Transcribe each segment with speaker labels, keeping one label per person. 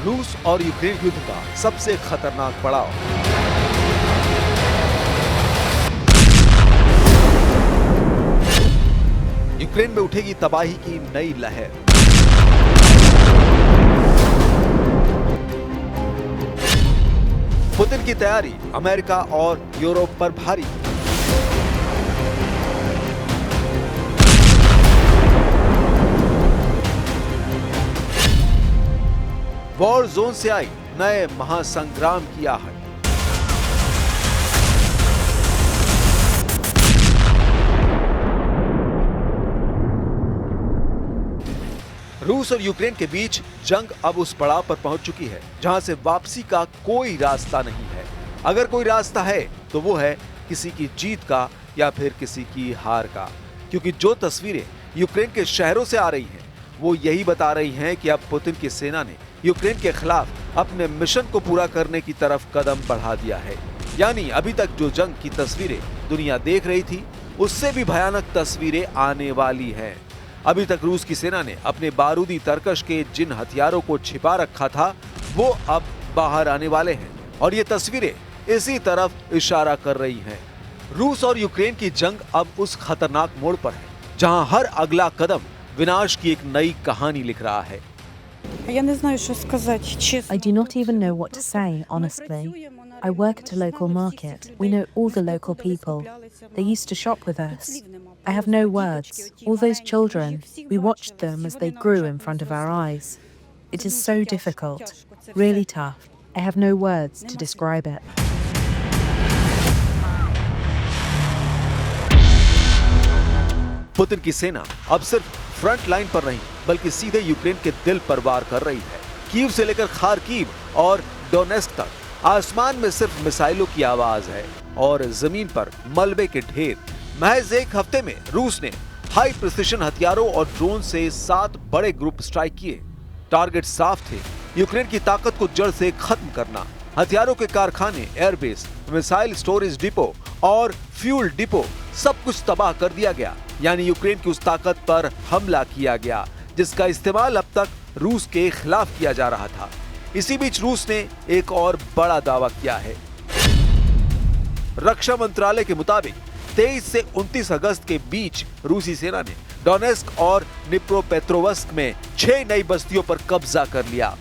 Speaker 1: रूस और यूक्रेन युद्ध का सबसे खतरनाक पड़ाव। यूक्रेन में उठेगी तबाही की नई लहर। पुतिन की तैयारी अमेरिका और यूरोप पर भारी। वॉर जोन से आई नए महासंग्राम की आहट। रूस और यूक्रेन के बीच जंग अब उस पड़ाव पर पहुंच चुकी है जहां से वापसी का कोई रास्ता नहीं है। अगर कोई रास्ता है तो वो है किसी की जीत का या फिर किसी की हार का, क्योंकि जो तस्वीरें यूक्रेन के शहरों से आ रही हैं वो यही बता रही हैं कि अब पुतिन की सेना ने यूक्रेन के खिलाफ अपने मिशन को पूरा करने की तरफ कदम बढ़ा दिया है। यानी अभी तक जो जंग की तस्वीरें दुनिया देख रही थी उससे भी भयानक तस्वीरें आने वाली हैं। अभी तक रूस की सेना ने अपने बारूदी तरकश के जिन हथियारों को छिपा रखा था वो अब बाहर आने वाले हैं और ये तस्वीरें इसी तरफ इशारा कर रही हैं। रूस और यूक्रेन की जंग अब उस खतरनाक मोड़ पर है जहां हर अगला कदम विनाश की एक नई कहानी लिख रहा है।
Speaker 2: I do not even know what to say, honestly. I work at a local market. We know all the local people. They used to shop with us. I have no words. All those children, we watched them as they grew in front of our eyes. It is so difficult, really tough. I have no words to describe it.
Speaker 1: Putin की सेना अब सिर्फ front line पर नहीं बल्कि सीधे Ukraine के दिल पर वार कर रही है। कीव से लेकर खार्किव और डोनेस्क तक आसमान में सिर्फ मिसाइलों की आवाज है और जमीन पर मलबे के ढेर। महज एक हफ्ते में रूस ने हाई प्रिसिशन हथियारों और ड्रोन से 7 बड़े ग्रुप स्ट्राइक किए। टारगेट साफ थे, यूक्रेन की ताकत को जड़ से खत्म करना। हथियारों के कारखाने, एयरबेस, मिसाइल स्टोरेज डिपो और फ्यूल डिपो सब कुछ तबाह कर दिया गया। यानी यूक्रेन की उस ताकत पर हमला किया गया जिसका इस्तेमाल अब तक रूस के खिलाफ किया जा रहा था। इसी बीच रूस ने एक और बड़ा दावा किया है। रक्षा मंत्रालय के मुताबिक 23 से 29 अगस्त के बीच रूसी सेना ने डोनेस्क और निप्रोपेट्रोवस्क में 6 नई बस्तियों पर कब्जा कर लिया।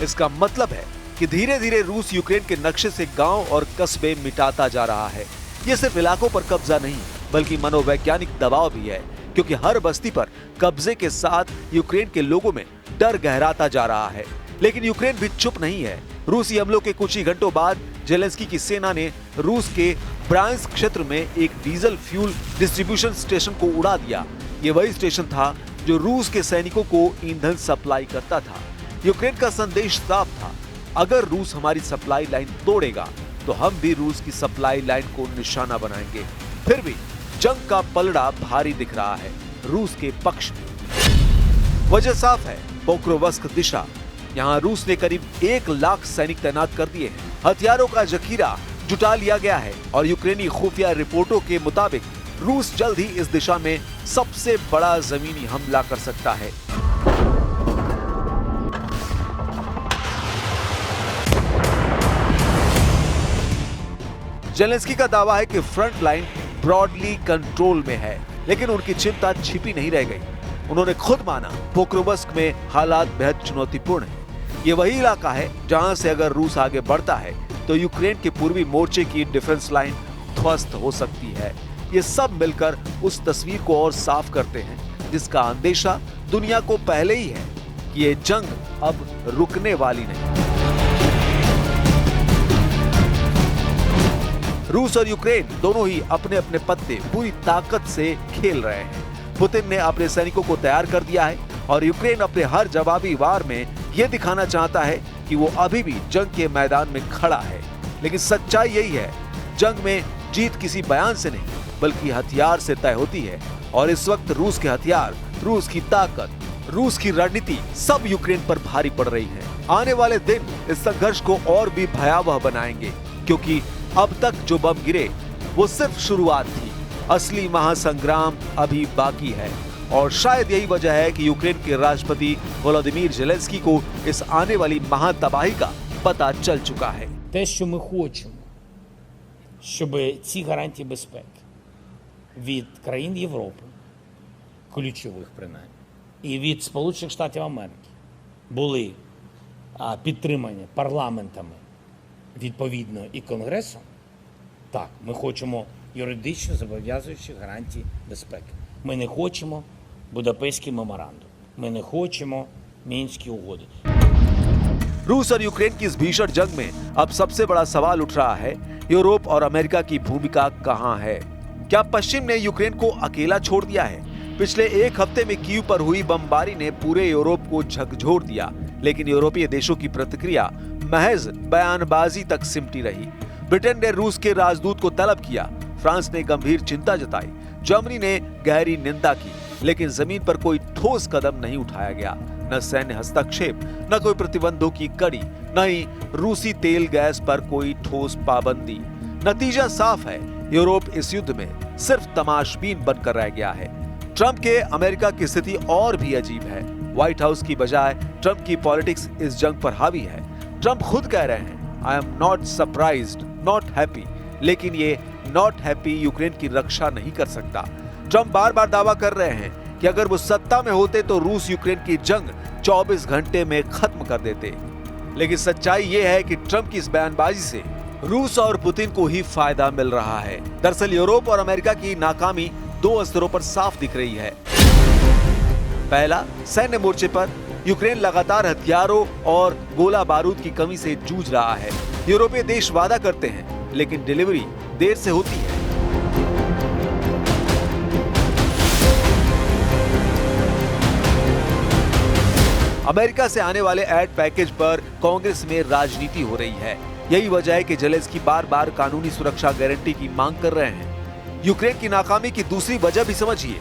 Speaker 1: इसका मतलब है कि धीरे धीरे रूस यूक्रेन के नक्शे से गांव और कस्बे मिटाता जा रहा है। ये सिर्फ इलाकों पर कब्जा नहीं बल्कि मनोवैज्ञानिक दबाव भी है, क्योंकि हर बस्ती पर कब्जे के साथ यूक्रेन के लोगों में डर गहराता जा रहा है। लेकिन यूक्रेन भी चुप नहीं है। रूसी हमलों के कुछ ही घंटों बाद जेलेंस्की की सेना ने रूस के ब्रांस्क क्षेत्र में एक डीजल फ्यूल डिस्ट्रीब्यूशन स्टेशन को उड़ा दिया। ये वही स्टेशन था जो रूस के सैनिकों को ईंधन सप्लाई करता था। यूक्रेन का संदेश साफ था, अगर रूस हमारी सप्लाई लाइन तोड़ेगा तो हम भी रूस की सप्लाई लाइन को निशाना बनाएंगे। फिर भी जंग का पलड़ा भारी दिख रहा है रूस के पक्ष में। वजह साफ है, पोक्रोवस्क दिशा। यहाँ रूस ने करीब 1 लाख सैनिक तैनात कर दिए हैं। हथियारों का जखीरा जुटा लिया गया है और यूक्रेनी खुफिया रिपोर्टों के मुताबिक रूस जल्द ही इस दिशा में सबसे बड़ा जमीनी हमला कर सकता है। जेलेंस्की का दावा है कि फ्रंट लाइन ब्रॉडली कंट्रोल में है, लेकिन उनकी चिंता छिपी नहीं रह गई। उन्होंने खुद माना पोक्रोवस्क में हालात बेहद चुनौतीपूर्ण हैं। ये वही इलाका है जहां से अगर रूस आगे बढ़ता है तो यूक्रेन के पूर्वी मोर्चे की डिफेंस लाइन ध्वस्त हो सकती है। ये सब मिलकर उस तस्वीर को और साफ करते हैं जिसका अंदेशा दुनिया को पहले ही है कि ये जंग अब रुकने वाली नहीं। रूस और यूक्रेन दोनों ही अपने अपने पत्ते पूरी ताकत से खेल रहे हैं। पुतिन ने अपने सैनिकों को तैयार कर दिया है और यूक्रेन अपने हर जवाबी वार में यह दिखाना चाहता है कि वो अभी भी जंग के मैदान में खड़ा है। लेकिन सच्चाई यही है, जंग में जीत किसी बयान से नहीं बल्कि हथियार से तय होती है। और इस वक्त रूस के हथियार, रूस की ताकत, रूस की रणनीति सब यूक्रेन पर भारी पड़ रही है। आने वाले दिन इस संघर्ष को और भी भयावह बनाएंगे, क्योंकि अब तक जो बम गिरे वो सिर्फ शुरुआत थी। असली महासंग्राम अभी बाकी है। और शायद यही वजह है कि यूक्रेन के राष्ट्रपति वोलोदिमीर ज़ेलेंस्की को इस आने वाली महातबाही का पता चल चुका है।
Speaker 3: Те, що ми хочемо, щоб ці гарантії безпеки від країн Європи, ключових принаймні, і від Сполучених Штатів Америки були підтримані парламентами відповідно і Конгресом, так, ми хочемо юридично зобов'язуючі гарантії безпеки. Ми не хочемо Будапештський меморандум. Ми не хочемо Мінські угоди.
Speaker 1: रूस और यूक्रेन की इस भीषण जंग में अब सबसे बड़ा सवाल उठ रहा है, यूरोप और अमेरिका की भूमिका कहां है? क्या पश्चिम ने यूक्रेन को अकेला छोड़ दिया है? पिछले एक हफ्ते में कीव पर हुई बमबारी ने पूरे यूरोप को झकझोर दिया, लेकिन यूरोपीय देशों की प्रतिक्रिया महज बयानबाजी तक सिमटी रही। ब्रिटेन ने रूस के राजदूत को तलब किया, फ्रांस ने गंभीर चिंता जताई, जर्मनी ने गहरी निंदा की, लेकिन जमीन पर कोई ठोस कदम नहीं उठाया गया। न सैन्य हस्तक्षेप, न कोई प्रतिबंधों की कड़ी, न ही रूसी तेल गैस पर कोई ठोस पाबंदी। नतीजा साफ है, यूरोप इस युद्ध में सिर्फ तमाशबीन बनकर रह गया है। ट्रंप के अमेरिका की स्थिति और भी अजीब है। व्हाइट हाउस की बजाय ट्रंप की पॉलिटिक्स इस जंग पर हावी है। ट्रंप खुद कह रहे हैं, I am not surprised, not happy, लेकिन ये नॉट हैप्पी यूक्रेन की रक्षा नहीं कर सकता। ट्रंप बार बार दावा कर रहे हैं कि अगर वो सत्ता में होते तो रूस यूक्रेन की जंग 24 घंटे में खत्म कर देते। लेकिन सच्चाई ये है कि ट्रंप की इस बयानबाजी से रूस और पुतिन को ही फायदा मिल रहा है। दरअसल यूरोप और अमेरिका की नाकामी दो स्तरों पर साफ दिख रही है। पहला, सैन्य मोर्चे पर यूक्रेन लगातार हथियारों और गोला बारूद की कमी से जूझ रहा है। यूरोपीय देश वादा करते हैं, लेकिन डिलीवरी देर से होती है। अमेरिका से आने वाले एड पैकेज पर कांग्रेस में राजनीति हो रही है। यही वजह है कि ज़ेलेंस्की बार बार कानूनी सुरक्षा गारंटी की मांग कर रहे हैं। यूक्रेन की नाकामी की दूसरी वजह भी समझिए,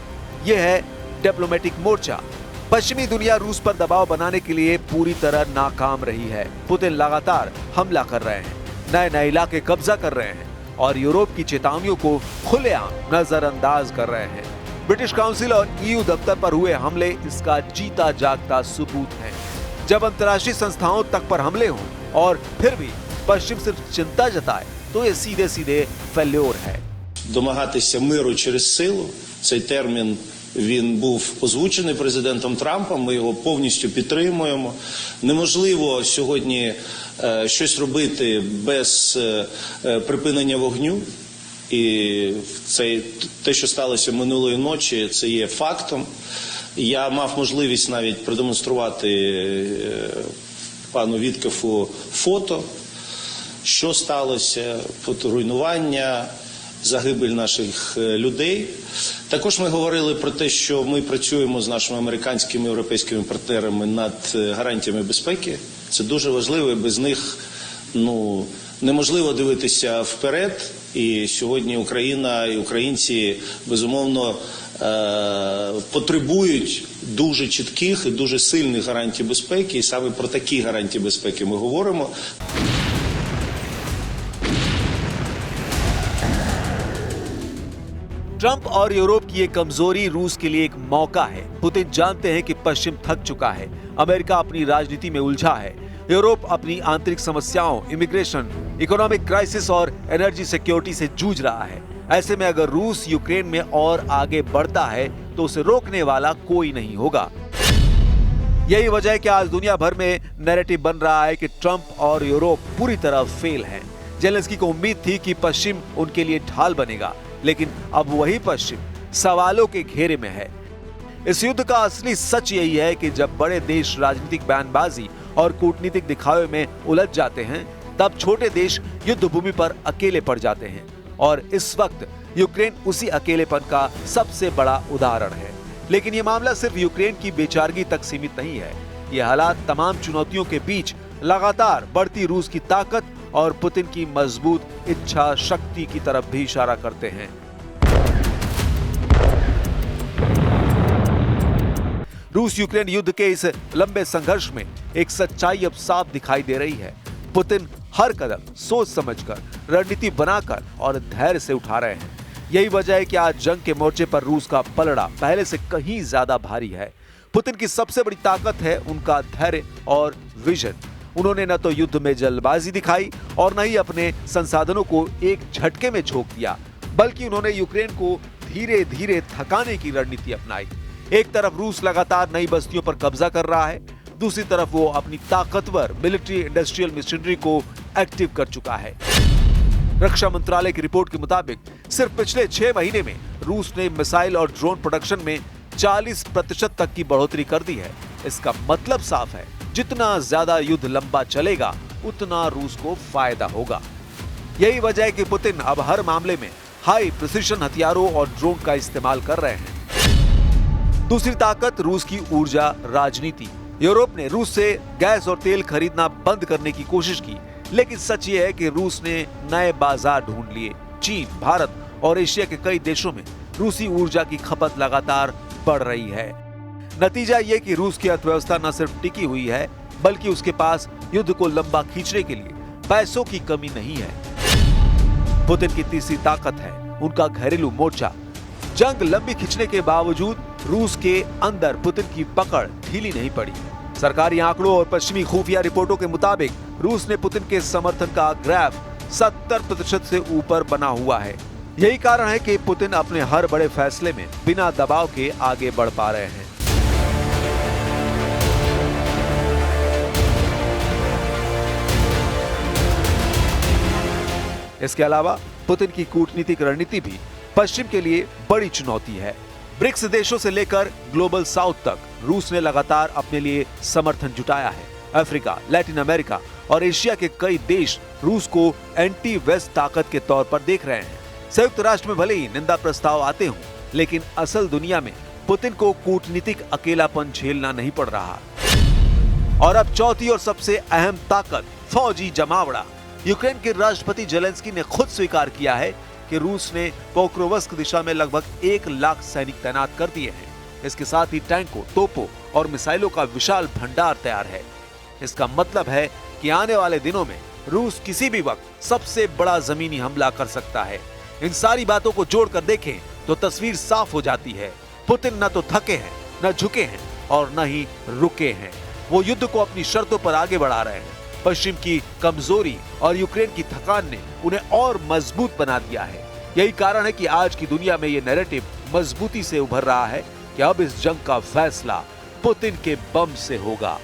Speaker 1: यह है डिप्लोमेटिक मोर्चा। पश्चिमी दुनिया रूस पर दबाव बनाने के लिए पूरी तरह नाकाम रही है। पुतिन लगातार हमला कर रहे हैं, नए नए इलाके कब्जा कर रहे हैं और यूरोप की चेतावनियों को खुलेआम नजरअंदाज कर रहे हैं। ब्रिटिश काउंसिल और ईयू दफ्तर पर हुए हमले इसका जीता जागता सबूत हैं। जब अंतर्राष्ट्रीय संस्थाओं तक पर हमले हों और फिर भी पश्चिम सिर्फ चिंता जताए, तो ये सीधे सीधे फेल्योर है।
Speaker 4: Домагатися миру через силу, цей термін він був озвучений президентом Трампом, ми його повністю підтримуємо. Неможливо сьогодні щось робити без припинення вогню. І те, що сталося минулої ночі, це є фактом. Я мав можливість навіть продемонструвати пану Віткофу фото, що сталося, фоторуйнування, загибель наших людей. Також ми говорили про те, що ми працюємо з нашими американськими і європейськими партнерами над гарантіями безпеки. Це дуже важливо, і без них неможливо дивитися вперед. І сьогодні Україна і українці, безумовно, потребують дуже чітких і дуже сильних гарантій безпеки. І саме про такі гарантії безпеки ми говоримо.
Speaker 1: ट्रंप और यूरोप की ये कमजोरी रूस के लिए एक मौका है। पुतिन जानते हैं कि पश्चिम थक चुका है, अमेरिका अपनी राजनीति में उलझा है, यूरोप अपनी आंतरिक समस्याओं, इमिग्रेशन, इकोनॉमिक क्राइसिस और एनर्जी सिक्योरिटी से जूझ रहा है। ऐसे में अगर रूस यूक्रेन में और आगे बढ़ता है तो उसे रोकने वाला कोई नहीं होगा। यही वजह है कि आज दुनिया भर में नैरेटिव बन रहा है कि ट्रंप और यूरोप पूरी तरह फेल हैं। ज़ेलेंस्की को उम्मीद थी कि पश्चिम उनके लिए ढाल बनेगा, लेकिन अब वही पश्चिम सवालों के घेरे में है। इस युद्ध का असली सच यही है कि जब बड़े देश राजनीतिक बयानबाजी और कूटनीतिक दिखावे में उलझ जाते हैं, तब छोटे देश युद्ध भूमि पर अकेले पड़ जाते हैं। और इस वक्त यूक्रेन उसी अकेलेपन का सबसे बड़ा उदाहरण है। लेकिन ये मामला सिर्फ यूक्रेन की बेचारगी तक सीमित नहीं है। ये हालात तमाम चुनौतियों के बीच लगातार बढ़ती रूस की ताकत और पुतिन की मजबूत इच्छा शक्ति की तरफ भी इशारा करते हैं। रूस यूक्रेन युद्ध के इस लंबे संघर्ष में एक सच्चाई अब साफ दिखाई दे रही है। पुतिन हर कदम सोच समझकर, रणनीति बनाकर और धैर्य से उठा रहे हैं। यही वजह है कि आज जंग के मोर्चे पर रूस का पलड़ा पहले से कहीं ज्यादा भारी है। पुतिन की सबसे बड़ी ताकत है उनका धैर्य और विजन। उन्होंने न तो युद्ध में जल्दबाजी दिखाई और न ही अपने संसाधनों को एक झटके में झोंक दिया, बल्कि उन्होंने यूक्रेन को धीरे धीरे थकाने की रणनीति अपनाई। एक तरफ रूस लगातार नई बस्तियों पर कब्जा कर रहा है, दूसरी तरफ वो अपनी ताकतवर मिलिट्री इंडस्ट्रियल मशीनरी को एक्टिव कर चुका है। रक्षा मंत्रालय की रिपोर्ट के मुताबिक सिर्फ पिछले 6 महीने में रूस ने मिसाइल और ड्रोन प्रोडक्शन में 40% तक की बढ़ोतरी कर दी है। इसका मतलब साफ है, जितना ज्यादा युद्ध लंबा चलेगा उतना रूस को फायदा होगा। यही वजह है कि पुतिन अब हर मामले में हाई प्रिसिशन हथियारों और ड्रोन का इस्तेमाल कर रहे हैं। दूसरी ताकत रूस की ऊर्जा राजनीति। यूरोप ने रूस से गैस और तेल खरीदना बंद करने की कोशिश की, लेकिन सच ये है कि रूस ने नए बाजार ढूंढ लिए। चीन, भारत और एशिया के कई देशों में रूसी ऊर्जा की खपत लगातार बढ़ रही है। नतीजा ये कि रूस की अर्थव्यवस्था न सिर्फ टिकी हुई है, बल्कि उसके पास युद्ध को लंबा खींचने के लिए पैसों की कमी नहीं है। पुतिन की तीसरी ताकत है उनका घरेलू मोर्चा। जंग लंबी खिंचने के बावजूद रूस के अंदर पुतिन की पकड़ ढीली नहीं पड़ी। सरकारी आंकड़ों और पश्चिमी खुफिया रिपोर्टों के मुताबिक रूस ने पुतिन के समर्थन का ग्राफ 70% से ऊपर बना हुआ है। यही कारण है कि पुतिन अपने हर बड़े फैसले में बिना दबाव के आगे बढ़ पा रहे हैं। इसके अलावा पुतिन की कूटनीतिक रणनीति भी पश्चिम के लिए बड़ी चुनौती है। ब्रिक्स देशों से लेकर ग्लोबल साउथ तक रूस ने लगातार अपने लिए समर्थन जुटाया है। अफ्रीका, लैटिन अमेरिका और एशिया के कई देश रूस को एंटी वेस्ट ताकत के तौर पर देख रहे हैं। संयुक्त राष्ट्र में भले ही निंदा प्रस्ताव आते हों, लेकिन असल दुनिया में पुतिन को कूटनीतिक अकेलापन झेलना नहीं पड़ रहा। और अब चौथी और सबसे अहम ताकत, फौजी जमावड़ा। यूक्रेन के राष्ट्रपति जेलेंस्की ने खुद स्वीकार किया है कि रूस ने पोक्रोवस्क दिशा में लगभग 1 लाख सैनिक तैनात कर दिए हैं। इसके साथ ही टैंकों, तोपों और मिसाइलों का विशाल भंडार तैयार है। इसका मतलब है कि आने वाले दिनों में रूस किसी भी वक्त सबसे बड़ा जमीनी हमला कर सकता है। इन सारी बातों को जोड़कर देखें तो तस्वीर साफ हो जाती है। पुतिन न तो थके हैं, न झुके हैं और न ही रुके हैं। वो युद्ध को अपनी शर्तों पर आगे बढ़ा रहे हैं। पश्चिम की कमजोरी और यूक्रेन की थकान ने उन्हें और मजबूत बना दिया है। यही कारण है कि आज की दुनिया में ये नैरेटिव मजबूती से उभर रहा है कि अब इस जंग का फैसला पुतिन के बम से होगा।